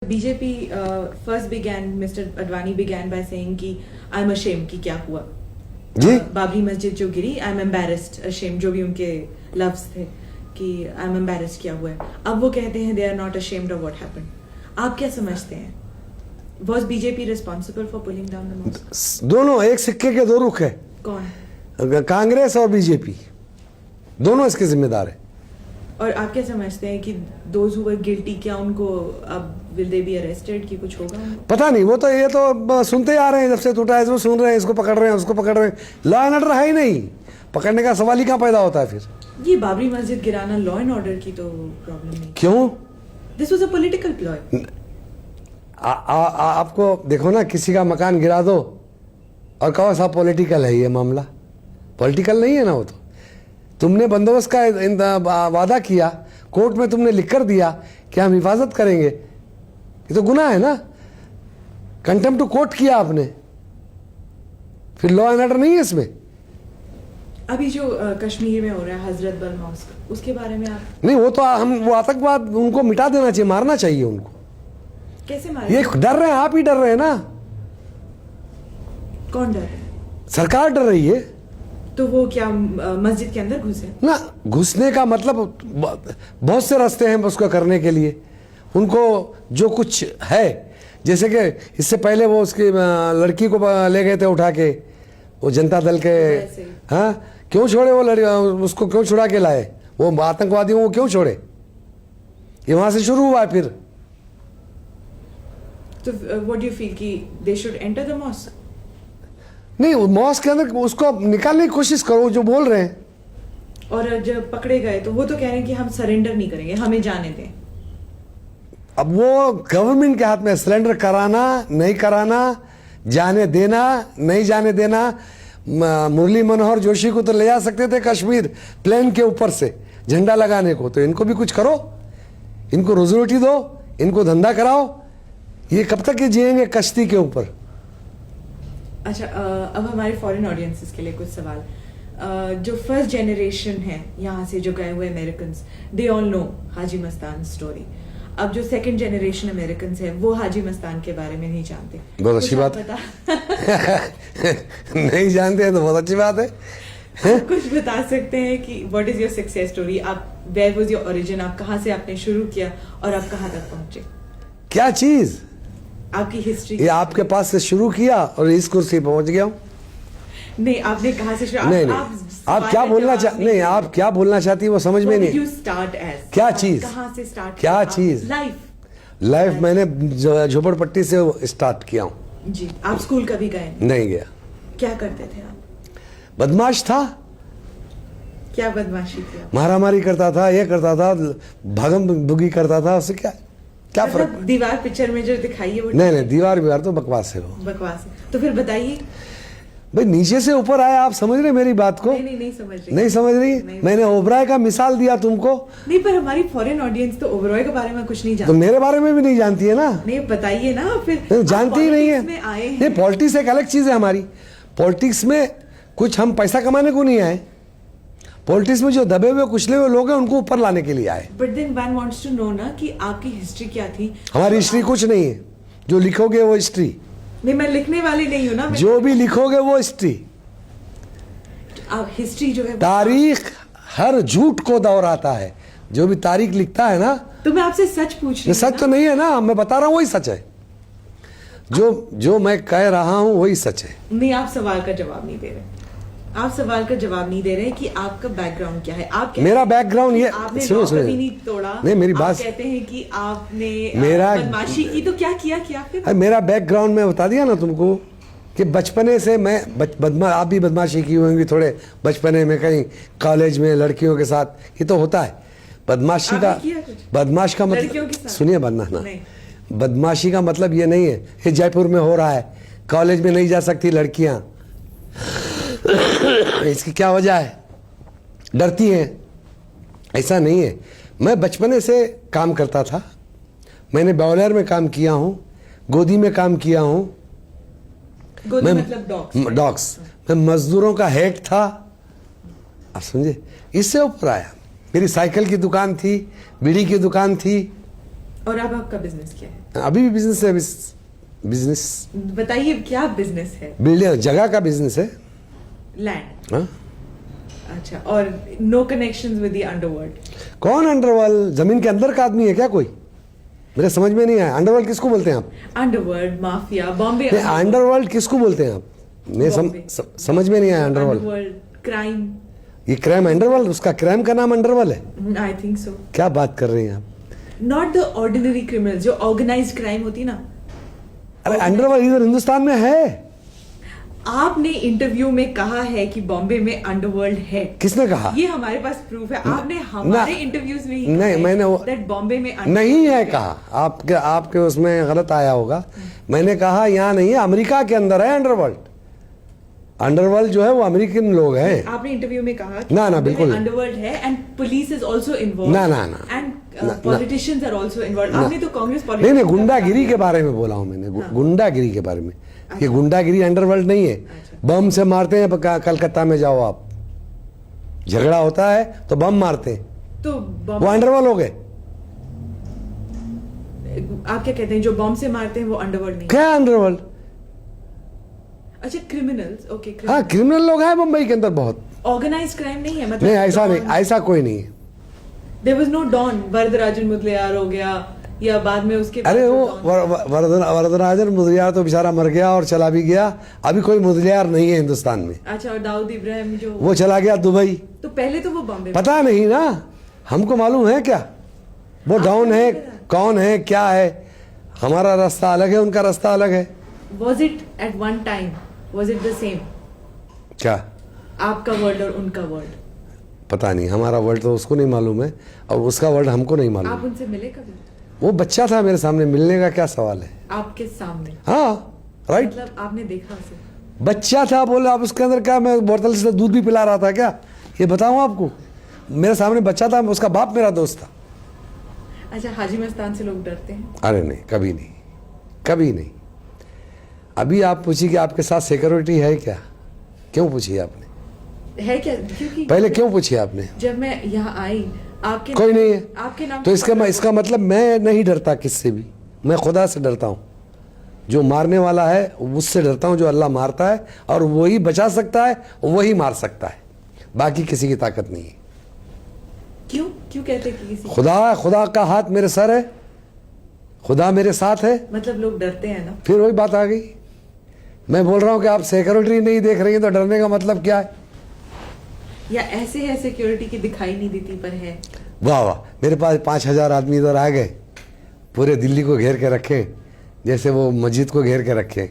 BJP first began, mister Advani began by saying कि I am ashamed कि क्या हुआ जी बाबरी मस्जिद जो गिरी, आई एम एम्बैरेस्ड, अशेम्ड, जो भी उनके लफ्ज थे कि आई एम एम्बैरेस्ड किया हुआ है। अब वो कहते हैं they are not ashamed of what happened. आप क्या समझते हैं, was BJP responsible for pulling down the mosque? दोनों एक सिक्के के दो रुख है, कौन? कांग्रेस और बीजेपी दोनों इसके जिम्मेदार है। और आप क्या समझते हैं कि दोज हु वर गिल्टी, क्या उनको अब विल दे बी अरेस्टेड, कि कुछ होगा उनको? पता नहीं, वो तो ये तो सुनते आ रहे हैं, जब से टूटा है इसको सुन रहे हैं, इसको पकड़ रहे हैं, उसको पकड़ रहे हैं। लॉ एंड ऑर्डर है ही नहीं, पकड़ने का सवाल ही कहाँ पैदा होता है फिर। ये बाबरी मस्जिद गिराना लॉ एंड ऑर्डर की तो प्रॉब्लम नहीं। क्यों? This was a political ploy. आपको देखो ना, किसी का मकान गिरा दो और कहो साहब पॉलिटिकल है ये मामला, पॉलिटिकल नहीं है ना वो तो। तुमने बंदोबस्त का वादा किया, कोर्ट में तुमने लिख कर दिया कि हम हिफाजत करेंगे, ये तो गुनाह है ना। कंटेम्प्ट टू कोर्ट किया आपने, फिर लॉ एंड ऑर्डर नहीं है इसमें। अभी जो कश्मीर में हो रहा है हजरत बल मॉस्क, उसके बारे में आप? नहीं, वो तो वो आतंकवाद, उनको मिटा देना चाहिए, मारना चाहिए उनको। कैसे मारे? ये डर रहे हैं, आप ही डर रहे हैं ना। कौन डर है? सरकार डर रही है। तो वो क्या मस्जिद के अंदर घुसे? ना, घुसने का मतलब बहुत से रास्ते हैं उसको करने के लिए। उनको जो कुछ है, जैसे कि इससे पहले वो उसकी लड़की को ले गए थे उठा के, वो जनता दल के, हाँ क्यों छोड़े वो उसको क्यों छुड़ा के लाए? वो आतंकवादियों को क्यों छोड़े? ये वहां से शुरू हुआ है फिर। तो व्हाट डू यू फील कि they should enter the mosque? नहीं, मॉस्क के अंदर उसको निकालने की कोशिश करो जो बोल रहे हैं। और जब पकड़े गए तो वो तो कह रहे हैं कि हम सरेंडर नहीं करेंगे, हमें जाने दें। अब वो गवर्नमेंट के हाथ में, सरेंडर कराना नहीं कराना, जाने देना नहीं जाने देना। मुरली मनोहर जोशी को तो ले जा सकते थे कश्मीर प्लेन के ऊपर से झंडा लगाने को, तो इनको भी कुछ करो, इनको रोजी रोटी दो, इनको धंधा कराओ। ये कब तक ये जिएंगे कश्ती के ऊपर? अच्छा, अब हमारे फॉरेन ऑडियंसेस के लिए कुछ सवाल। जो फर्स्ट जनरेशन है यहाँ से जो गए हुए American, they all know Haji Mastan story. अब जो सेकंड जनरेशन अमेरिकन है वो हाजी मस्तान के बारे में नहीं जानते। बहुत अच्छी बात है। नहीं जानते हैं तो बहुत अच्छी बात है। कुछ बता सकते हैं कि what is your success story? आप, वेयर वाज योर ओरिजिन? आप कहाँ से आपने शुरू किया और आप कहाँ तक पहुंचे? क्या चीज? आपकी हिस्ट्री। ये आपके पास से शुरू किया और इस कुर्सी पहुंच गया हूँ। नहीं, आपने कहाँ से शुरू? नहीं, आप क्या बोलना नहीं, आप क्या बोलना चाहती है वो समझ में नहीं। क्या चीज? कहाँ से स्टार्ट? क्या चीज? लाइफ मैंने झोपड़पट्टी से स्टार्ट किया हूँ जी। आप स्कूल कभी गए? नहीं गया। क्या करते थे आप? बदमाश था। क्या बदमाशी थी? मारामारी करता था, ये करता था, भागम भुगी करता था, उससे क्या फर्क? दीवार पिक्चर में जो दिखाई है वो? नहीं, दीवार तो बकवास है, वो बकवास है। तो फिर बताइए भाई, नीचे से ऊपर आया। आप समझ रहे मेरी बात को? नहीं समझ रही। नहीं समझ रही? मैंने ओबराय का मिसाल दिया तुमको। नहीं, पर हमारी फॉरेन ऑडियंस तो ओबराय के बारे में कुछ नहीं जानती। तो मेरे बारे में भी नहीं जानती है ना। नहीं, बताइए ना फिर। जानती ही नहीं है। नहीं, पॉलिटिक्स एक अलग चीज है हमारी। पॉलिटिक्स में कुछ हम पैसा कमाने को नहीं आए। पॉलिटिक्स में जो दबे हुए कुचले हुए लोग हैं उनको ऊपर लाने के लिए आए। But then one wants to know ना कि आपकी हिस्ट्री क्या थी। हमारी हिस्ट्री कुछ नहीं है, जो लिखोगे वो हिस्ट्री। नहीं, मैं लिखने वाली नहीं हूँ ना। जो भी लिखोगे वो हिस्ट्री। हिस्ट्री जो है, तारीख हर झूठ को दोहराता है। जो भी तारीख लिखता है ना, तो मैं आपसे सच पूछ रही हूँ। सच तो नहीं है ना, मैं बता रहा हूँ वही सच है। जो मैं कह रहा हूँ वही सच है। नहीं, आप सवाल का जवाब नहीं दे रहे। आप सवाल का जवाब नहीं दे रहे कि आपका बैकग्राउंड क्या है। आप मेरा बैकग्राउंड ये, आपने सुनो नहीं तोड़ा। नहीं, मेरी बात कहते हैं कि आपने मेरा बदमाशी की, तो क्या किया फिर? मेरा बैकग्राउंड में बता दिया ना तुमको कि बचपने से मैं आप भी बदमाशी की होंगी थोड़े बचपने में, कहीं कॉलेज में लड़कियों के साथ। ये तो होता है बदमाशी का। बदमाश का मतलब, सुनिए बनना ना, बदमाशी का मतलब ये नहीं है ये जयपुर में हो रहा है, कॉलेज में नहीं जा सकती लड़कियां। इसकी क्या वजह है? डरती हैं? ऐसा नहीं है। मैं बचपने से काम करता था। मैंने बॉयलर में काम किया हूँ, गोदी में काम किया हूँ। गोदी मतलब डॉग्स। मैं मजदूरों का हेड था। आप समझे? इससे ऊपर आया। मेरी साइकिल की दुकान थी, बीड़ी की दुकान थी। और अब आपका बिजनेस क्या है? अभी भी बिजनेस है, बिजनेस बताइए क्या बिजनेस है? बिल्डिंग जगह का बिजनेस है। लैंड। हाँ? अच्छा, और no connections with the underworld? कौन अंडरवर्ल्ड? जमीन के अंदर का आदमी है क्या कोई? मेरे समझ में नहीं आया, अंडरवर्ल्ड किसको बोलते हैं आप? अंडरवर्ल्ड, माफिया, बॉम्बे अंडरवर्ल्ड किसको बोलते हैं आप? मैं समझ में नहीं आया। Underworld crime. ये क्राइम अंडरवर्ल्ड, उसका क्राइम का नाम अंडरवर्ल्ड है? I think so. क्या बात कर रही हैं आप? नॉट द ऑर्डिनरी क्रिमिनल, जो ऑर्गेनाइज्ड क्राइम होती ना। अरे अंडरवर्ल्ड इधर हिंदुस्तान में है। आपने इंटरव्यू में कहा है कि बॉम्बे में अंडरवर्ल्ड है। किसने कहा? ये हमारे पास प्रूफ है। आपने हमारे इंटरव्यूज में ही नहीं, मैंने दैट बॉम्बे में नहीं है कहा। आपके उसमें गलत आया होगा। मैंने कहा यहाँ नहीं है, अमेरिका के अंदर है अंडरवर्ल्ड। अंडरवर्ल्ड जो है वो अमेरिकन लोग हैं। आपने इंटरव्यू में कहा कि ना बिल्कुल अंडरवर्ल्ड है and police is also involve. ना and politicians are also involve. आपने तो कांग्रेस नहीं, गुंडागिरी के बारे में बोला हूं मैंने। गुंडागिरी के बारे में। ये गुंडागिरी अंडरवर्ल्ड नहीं है। बम से मारते हैं, कलकत्ता में जाओ आप, झगड़ा होता है तो बम मारते हैं, तो वो अंडरवर्ल्ड हो गए। आप क्या कहते हैं, जो बम से मारते हैं वो अंडरवर्ल्ड नहीं? क्या अंडरवर्ल्ड? अच्छा, क्रिमिनल्स। ओके, हाँ, क्रिमिनल लोग हैं मुंबई के अंदर बहुत। ऑर्गेनाइज्ड क्राइम नहीं है मतलब? नहीं, ऐसा नहीं, ऐसा कोई नहीं है। There was no don. Varadarajan Mudaliar हो गया या बाद में उसके? अरे वो वरदराजन मुदलियार तो बेचारा मर गया और चला भी गया। अभी कोई मुदलियार नहीं है हिंदुस्तान में। अच्छा, और दाऊद इब्राहिम जो वो चला गया दुबई। तो पहले तो वो बॉम्बे। पता नहीं ना, हमको मालूम है क्या वो डॉन है, कौन है, क्या है? हमारा रास्ता अलग है, उनका रास्ता अलग है। Was it at one time? Was it the same? क्या? आपका वर्ल्ड और उनका वर्ल्ड? पता नहीं, हमारा वर्ल्ड तो उसको नहीं मालूम है और उसका वर्ल्ड हमको नहीं मालूम। आप उनसे मिले कभी? वो बच्चा था मेरे सामने, मिलने का क्या सवाल है? आपके सामने? हाँ, राइट। मतलब आपने देखा उसे? बच्चा था, बोले आप उसके अंदर क्या, मैं बोतल से दूध भी पिला रहा था क्या? ये बताऊं आपको? मेरे सामने बच्चा था, उसका बाप मेरा दोस्त था। अच्छा, हाजी मस्तान से लोग डरते हैं? अरे नहीं, कभी नहीं, कभी नहीं। अभी आप पूछिए कि आपके साथ सिक्योरिटी है क्या? क्यों पूछी आपने? है क्या? क्योंकि पहले क्यों पूछी आपने? जब मैं यहाँ आई आपके कोई नहीं है आपके नाम तो इसका मतलब मैं नहीं डरता किससे भी। मैं खुदा से डरता हूँ, जो मारने वाला है उससे डरता हूँ। जो अल्लाह मारता है और वही बचा सकता है, वही मार सकता है, बाकी किसी की ताकत नहीं है। क्यों क्यों कहते कि किसी? खुदा का हाथ मेरे सर है, खुदा मेरे साथ है। मतलब लोग डरते हैं ना? फिर वही बात आ गई। मैं बोल रहा हूँ कि आप सिक्योरिटी नहीं देख रही हैं तो डरने का मतलब क्या है? या ऐसे है सिक्योरिटी की दिखाई नहीं देती पर है? वाह वाह, मेरे पास 5,000 आदमी इधर आ गए, पूरे दिल्ली को घेर के रखे, जैसे वो मस्जिद को घेर के रखे।